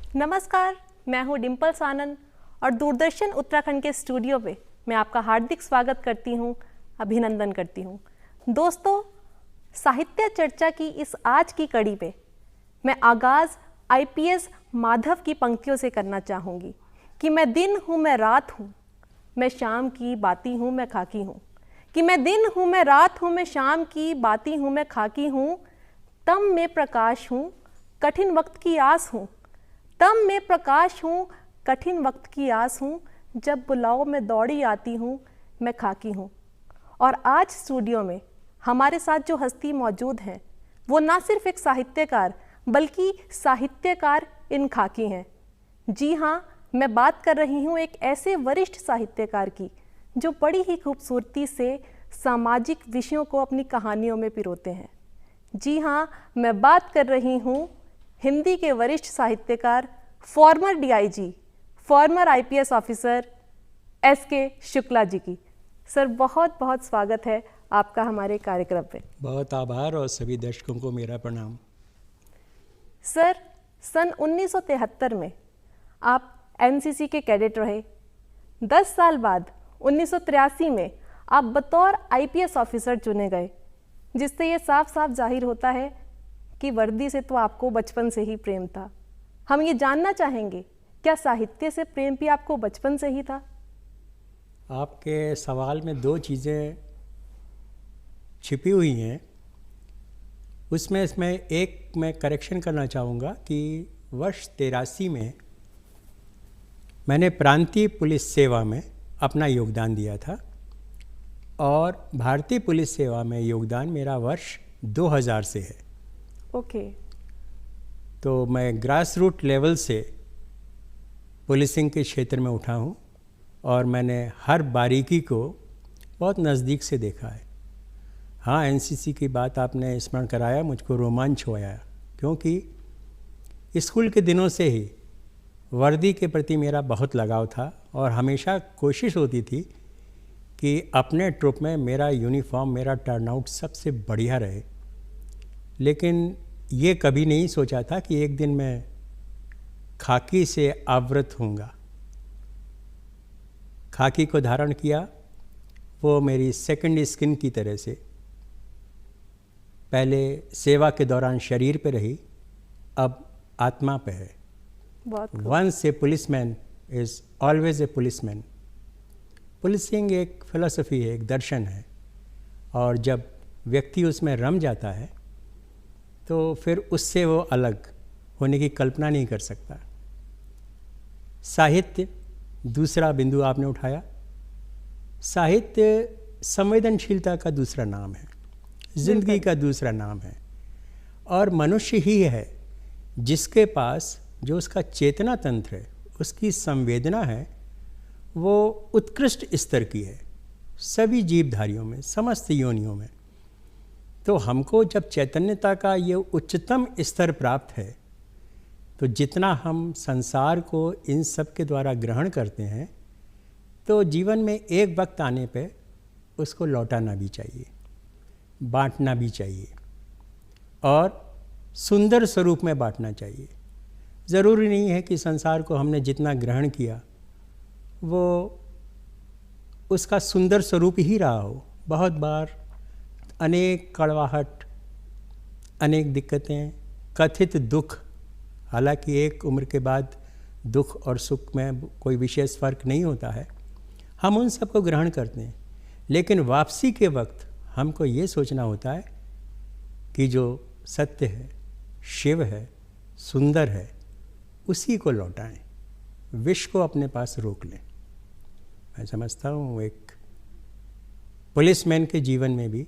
नमस्कार, मैं हूँ डिम्पल सानन और दूरदर्शन उत्तराखंड के स्टूडियो पे मैं आपका हार्दिक स्वागत करती हूँ, अभिनंदन करती हूँ। दोस्तों, साहित्य चर्चा की इस आज की कड़ी पे मैं आगाज़ आईपीएस माधव की पंक्तियों से करना चाहूँगी कि मैं दिन हूँ मैं रात हूँ, मैं शाम की बाती हूँ मैं खाकी हूँ, कि मैं दिन हूँ मैं रात हूँ, मैं शाम की बाती हूँ मैं खाकी हूँ, तम में प्रकाश हूँ कठिन वक्त की आस हूँ, तम में प्रकाश हूँ कठिन वक्त की आस हूँ, जब बुलाओ मैं दौड़ी आती हूँ मैं खाकी हूँ। और आज स्टूडियो में हमारे साथ जो हस्ती मौजूद हैं वो ना सिर्फ एक साहित्यकार बल्कि साहित्यकार इन खाकी हैं। जी हाँ, मैं बात कर रही हूँ एक ऐसे वरिष्ठ साहित्यकार की जो बड़ी ही खूबसूरती से सामाजिक विषयों को अपनी कहानियों में पिरोते हैं। जी हाँ, मैं बात कर रही हूँ हिंदी के वरिष्ठ साहित्यकार, former DIG, former IPS officer SK Shukla ji की। सर, बहुत बहुत स्वागत है आपका हमारे कार्यक्रम पे। बहुत आभार और सभी दर्शकों को मेरा प्रणाम। सर, सन 1973 में आप एनसीसी के कैडेट रहे। 10 साल बाद 1983 में आप बतौर आईपीएस ऑफिसर चुने गए, जिससे ये साफ साफ जाहिर होता है कि वर्दी से तो आपको बचपन से ही प्रेम था। हम ये जानना चाहेंगे, क्या साहित्य से प्रेम भी आपको बचपन से ही था? आपके सवाल में दो चीज़ें छिपी हुई हैं। उसमें एक मैं करेक्शन करना चाहूँगा कि वर्ष 83 में मैंने प्रांतीय पुलिस सेवा में अपना योगदान दिया था और भारतीय पुलिस सेवा में योगदान मेरा वर्ष 2000 से है। ओके। तो मैं ग्रास रूट लेवल से पुलिसिंग के क्षेत्र में उठा हूँ और मैंने हर बारीकी को बहुत नज़दीक से देखा है। हाँ, एनसीसी की बात आपने स्मरण कराया, मुझको रोमांच हुआ, क्योंकि स्कूल के दिनों से ही वर्दी के प्रति मेरा बहुत लगाव था और हमेशा कोशिश होती थी कि अपने ट्रुप में मेरा यूनिफॉर्म, मेरा टर्नआउट सबसे बढ़िया रहे। लेकिन ये कभी नहीं सोचा था कि एक दिन मैं खाकी से आवृत होऊंगा। खाकी को धारण किया, वो मेरी सेकंड स्किन की तरह से पहले सेवा के दौरान शरीर पे रही, अब आत्मा पे है। Once a policeman is always a policeman. Policing एक फिलॉसफी है, एक दर्शन है, और जब व्यक्ति उसमें रम जाता है तो फिर उससे वो अलग होने की कल्पना नहीं कर सकता। साहित्य, दूसरा बिंदु आपने उठाया। साहित्य संवेदनशीलता का दूसरा नाम है, जिंदगी का दूसरा नाम है, और मनुष्य ही है जिसके पास जो उसका चेतना तंत्र है, उसकी संवेदना है, वो उत्कृष्ट स्तर की है सभी जीवधारियों में, समस्त योनियों में। तो हमको जब चैतन्यता का ये उच्चतम स्तर प्राप्त है, तो जितना हम संसार को इन सब के द्वारा ग्रहण करते हैं, तो जीवन में एक वक्त आने पे उसको लौटाना भी चाहिए, बांटना भी चाहिए, और सुंदर स्वरूप में बांटना चाहिए। ज़रूरी नहीं है कि संसार को हमने जितना ग्रहण किया वो उसका सुंदर स्वरूप ही रहा हो। बहुत बार अनेक कड़वाहट, अनेक दिक्कतें, कथित दुख, हालांकि एक उम्र के बाद दुख और सुख में कोई विशेष फर्क नहीं होता है, हम उन सब को ग्रहण करते हैं। लेकिन वापसी के वक्त हमको ये सोचना होता है कि जो सत्य है, शिव है, सुंदर है, उसी को लौटाएं, विष को अपने पास रोक लें। मैं समझता हूँ एक पुलिसमैन के जीवन में भी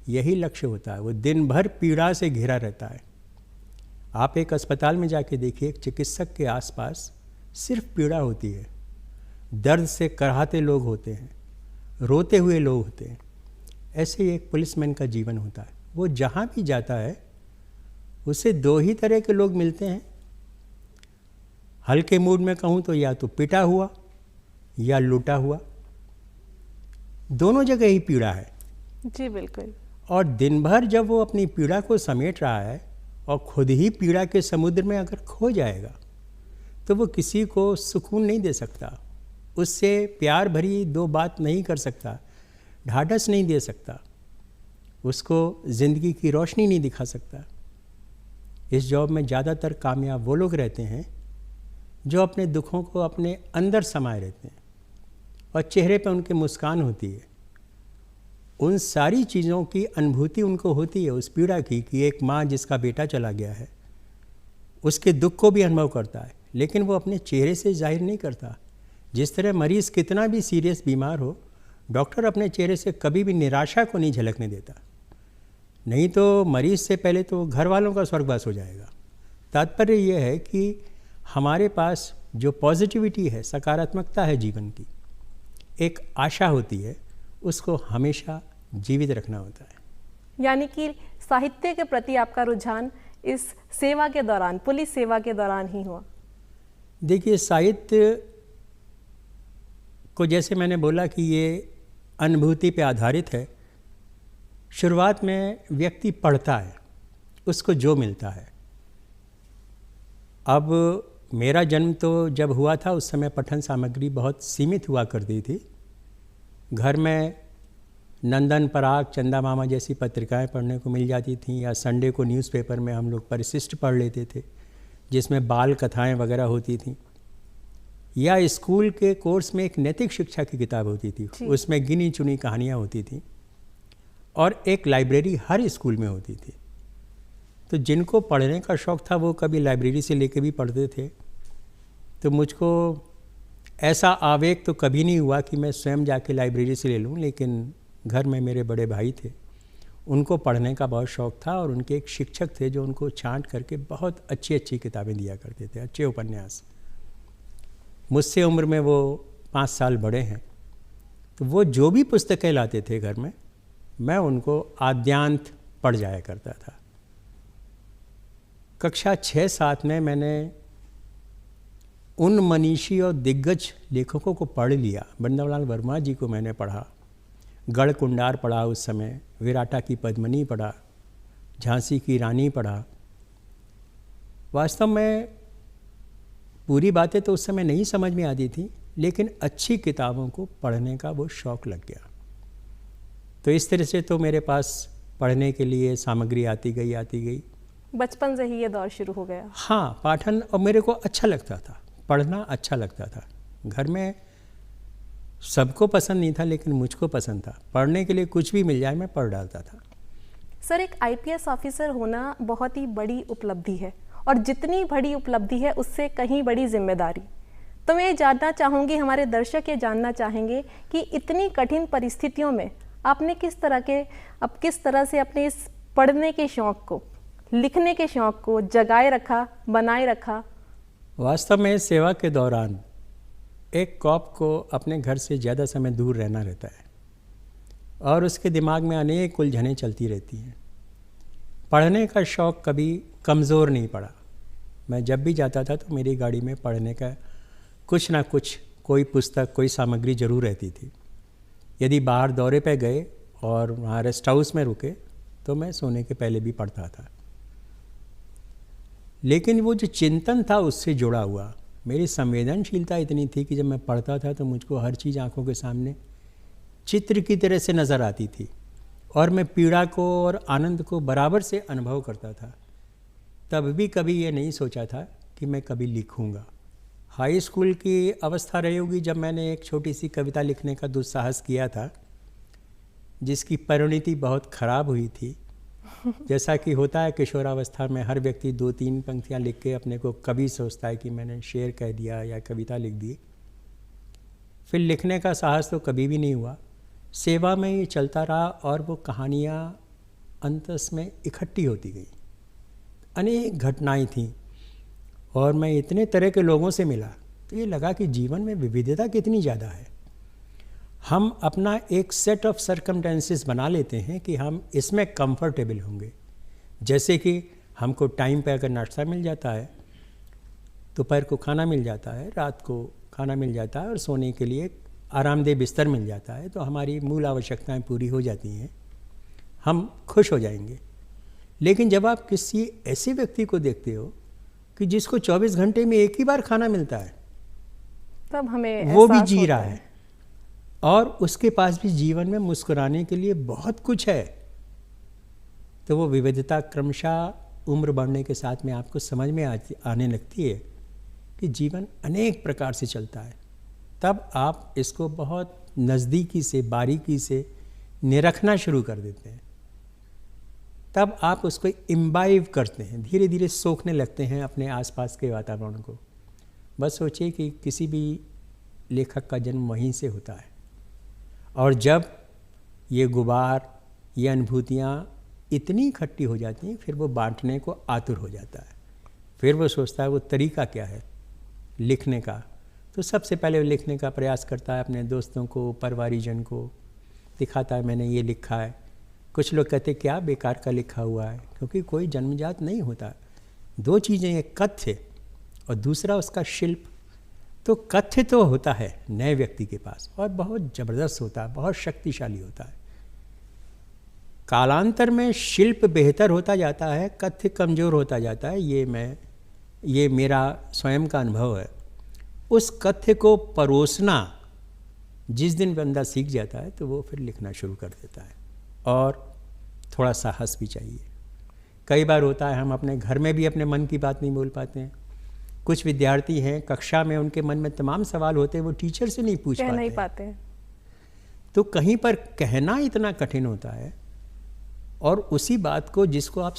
यही लक्ष्य होता है। वो दिन भर पीड़ा से घिरा रहता है। आप एक अस्पताल में जाके देखिए, एक चिकित्सक के आसपास सिर्फ पीड़ा होती है, दर्द से कराहते लोग होते हैं, रोते हुए लोग होते हैं। ऐसे ही एक पुलिसमैन का जीवन होता है। वो जहाँ भी जाता है उसे दो ही तरह के लोग मिलते हैं। हल्के मूड में कहूँ तो या तो पिटा हुआ या लूटा हुआ, दोनों जगह ही पीड़ा है। जी बिल्कुल। और दिन भर जब वो अपनी पीड़ा को समेट रहा है और खुद ही पीड़ा के समुद्र में अगर खो जाएगा तो वो किसी को सुकून नहीं दे सकता, उससे प्यार भरी दो बात नहीं कर सकता, ढाढ़स नहीं दे सकता, उसको ज़िंदगी की रोशनी नहीं दिखा सकता। इस जॉब में ज़्यादातर कामयाब वो लोग रहते हैं जो अपने दुखों को अपने अंदर समाये रहते हैं और चेहरे पर उनके मुस्कान होती है। उन सारी चीज़ों की अनुभूति उनको होती है, उस पीड़ा की, कि एक माँ जिसका बेटा चला गया है उसके दुख को भी अनुभव करता है, लेकिन वो अपने चेहरे से जाहिर नहीं करता। जिस तरह मरीज़ कितना भी सीरियस बीमार हो, डॉक्टर अपने चेहरे से कभी भी निराशा को नहीं झलकने देता, नहीं तो मरीज़ से पहले तो घर वालों का स्वर्गवास हो जाएगा। तात्पर्य ये है कि हमारे पास जो पॉजिटिविटी है, सकारात्मकता है जीवन की, एक आशा होती है, उसको हमेशा जीवित रखना होता है। यानी कि साहित्य के प्रति आपका रुझान इस सेवा के दौरान, पुलिस सेवा के दौरान ही हुआ? देखिए, साहित्य को जैसे मैंने बोला कि ये अनुभूति पे आधारित है। शुरुआत में व्यक्ति पढ़ता है, उसको जो मिलता है। अब मेरा जन्म तो जब हुआ था उस समय पठन सामग्री बहुत सीमित हुआ करती थी। घर में नंदन, पराग, चंदा मामा जैसी पत्रिकाएं पढ़ने को मिल जाती थीं, या संडे को न्यूज़पेपर में हम लोग परिशिष्ट पढ़ लेते थे जिसमें बाल कथाएं वगैरह होती थीं, या स्कूल के कोर्स में एक नैतिक शिक्षा की किताब होती थी, उसमें गिनी चुनी कहानियाँ होती थीं, और एक लाइब्रेरी हर स्कूल में होती थी। तो जिनको पढ़ने का शौक़ था वो कभी लाइब्रेरी से लेके भी पढ़ते थे। तो मुझको ऐसा आवेग तो कभी नहीं हुआ कि मैं स्वयं जाके लाइब्रेरी से ले लूँ, लेकिन घर में मेरे बड़े भाई थे, उनको पढ़ने का बहुत शौक़ था, और उनके एक शिक्षक थे जो उनको छांट करके बहुत अच्छी अच्छी किताबें दिया करते थे, अच्छे उपन्यास। मुझसे उम्र में वो 5 साल बड़े हैं, तो वो जो भी पुस्तकें लाते थे घर में, मैं उनको आद्यांत पढ़ जाया करता था। कक्षा 6-7 में मैंने उन मनीषी और दिग्गज लेखकों को पढ़ लिया। वृंदावनलाल वर्मा जी को मैंने पढ़ा, गढ़ कुंडार पढ़ा उस समय, विराटा की पद्मिनी पढ़ा, झांसी की रानी पढ़ा। वास्तव में पूरी बातें तो उस समय नहीं समझ में आती थी, लेकिन अच्छी किताबों को पढ़ने का वो शौक़ लग गया। तो इस तरह से तो मेरे पास पढ़ने के लिए सामग्री आती गई। बचपन से ही ये दौर शुरू हो गया? हाँ, पाठन, और मेरे को अच्छा लगता था, पढ़ना अच्छा लगता था। घर में सबको पसंद नहीं था, लेकिन मुझको पसंद था। पढ़ने के लिए कुछ भी मिल जाए मैं पढ़ डालता था। सर, एक IPS ऑफिसर होना बहुत ही बड़ी उपलब्धि है, और जितनी बड़ी उपलब्धि है उससे कहीं बड़ी जिम्मेदारी। तो मैं ये जानना चाहूँगी, हमारे दर्शक ये जानना चाहेंगे कि इतनी कठिन परिस्थितियों में आपने किस तरह से अपने इस पढ़ने के शौक़ को, लिखने के शौक़ को जगाए रखा, बनाए रखा? वास्तव में सेवा के दौरान एक कॉप को अपने घर से ज़्यादा समय दूर रहना रहता है, और उसके दिमाग में अनेक उलझनें चलती रहती हैं। पढ़ने का शौक़ कभी कमज़ोर नहीं पड़ा। मैं जब भी जाता था तो मेरी गाड़ी में पढ़ने का कुछ ना कुछ, कोई पुस्तक, कोई सामग्री ज़रूर रहती थी। यदि बाहर दौरे पे गए और वहाँ रेस्ट हाउस में रुके तो मैं सोने के पहले भी पढ़ता था। लेकिन वो जो चिंतन था उससे जुड़ा हुआ, मेरी संवेदनशीलता इतनी थी कि जब मैं पढ़ता था तो मुझको हर चीज़ आंखों के सामने चित्र की तरह से नज़र आती थी, और मैं पीड़ा को और आनंद को बराबर से अनुभव करता था। तब भी कभी ये नहीं सोचा था कि मैं कभी लिखूंगा। हाई स्कूल की अवस्था रही होगी जब मैंने एक छोटी सी कविता लिखने का दुस्साहस किया था, जिसकी परिणति बहुत ख़राब हुई थी। जैसा कि होता है किशोरावस्था में, हर व्यक्ति 2-3 पंक्तियाँ लिख के अपने को कवि सोचता है कि मैंने शेर कह दिया या कविता लिख दी। फिर लिखने का साहस तो कभी भी नहीं हुआ। सेवा में ये चलता रहा, और वो कहानियाँ अंतस में इकट्ठी होती गई। अनेक घटनाएं थीं, और मैं इतने तरह के लोगों से मिला तो ये लगा कि जीवन में विविधता कितनी ज़्यादा है। हम अपना एक सेट ऑफ सर्कमटेंसेस बना लेते हैं कि हम इसमें कंफर्टेबल होंगे। जैसे कि हमको टाइम पे अगर नाश्ता मिल जाता है, दोपहर को खाना मिल जाता है, रात को खाना मिल जाता है, और सोने के लिए आरामदेह बिस्तर मिल जाता है, तो हमारी मूल आवश्यकताएं पूरी हो जाती हैं, हम खुश हो जाएंगे। लेकिन जब आप किसी ऐसे व्यक्ति को देखते हो कि जिसको 24 घंटे में एक ही बार खाना मिलता है, तब हमें वो भी एहसास जी होता रहा है और उसके पास भी जीवन में मुस्कुराने के लिए बहुत कुछ है। तो वो विविधता क्रमशः उम्र बढ़ने के साथ में आपको समझ में आने लगती है कि जीवन अनेक प्रकार से चलता है। तब आप इसको बहुत नज़दीकी से, बारीकी से निरखना शुरू कर देते हैं। तब आप उसको इम्बाइव करते हैं, धीरे धीरे सोखने लगते हैं अपने आसपास के वातावरण को। बस सोचिए कि किसी भी लेखक का जन्म वहीं से होता है और जब ये गुबार, ये अनुभूतियाँ इतनी इकट्ठी हो जाती हैं, फिर वो बांटने को आतुर हो जाता है। फिर वो सोचता है वो तरीका क्या है लिखने का। तो सबसे पहले वो लिखने का प्रयास करता है, अपने दोस्तों को, परिवारीजन को दिखाता है मैंने ये लिखा है। कुछ लोग कहते क्या बेकार का लिखा हुआ है, क्योंकि कोई जन्मजात नहीं होता। दो चीज़ें, एक कथ्य और दूसरा उसका शिल्प। तो कथ्य तो होता है नए व्यक्ति के पास और बहुत ज़बरदस्त होता है, बहुत शक्तिशाली होता है। कालांतर में शिल्प बेहतर होता जाता है, कथ्य कमज़ोर होता जाता है। ये मेरा स्वयं का अनुभव है। उस कथ्य को परोसना जिस दिन बंदा सीख जाता है तो वो फिर लिखना शुरू कर देता है। और थोड़ा साहस भी चाहिए। कई बार होता है हम अपने घर में भी अपने मन की बात नहीं बोल पाते हैं। कुछ विद्यार्थी हैं कक्षा में, उनके मन में तमाम सवाल होते हैं, वो टीचर से नहीं पूछ पाते। तो कहीं पर कहना इतना कठिन होता है और उसी बात को जिसको आप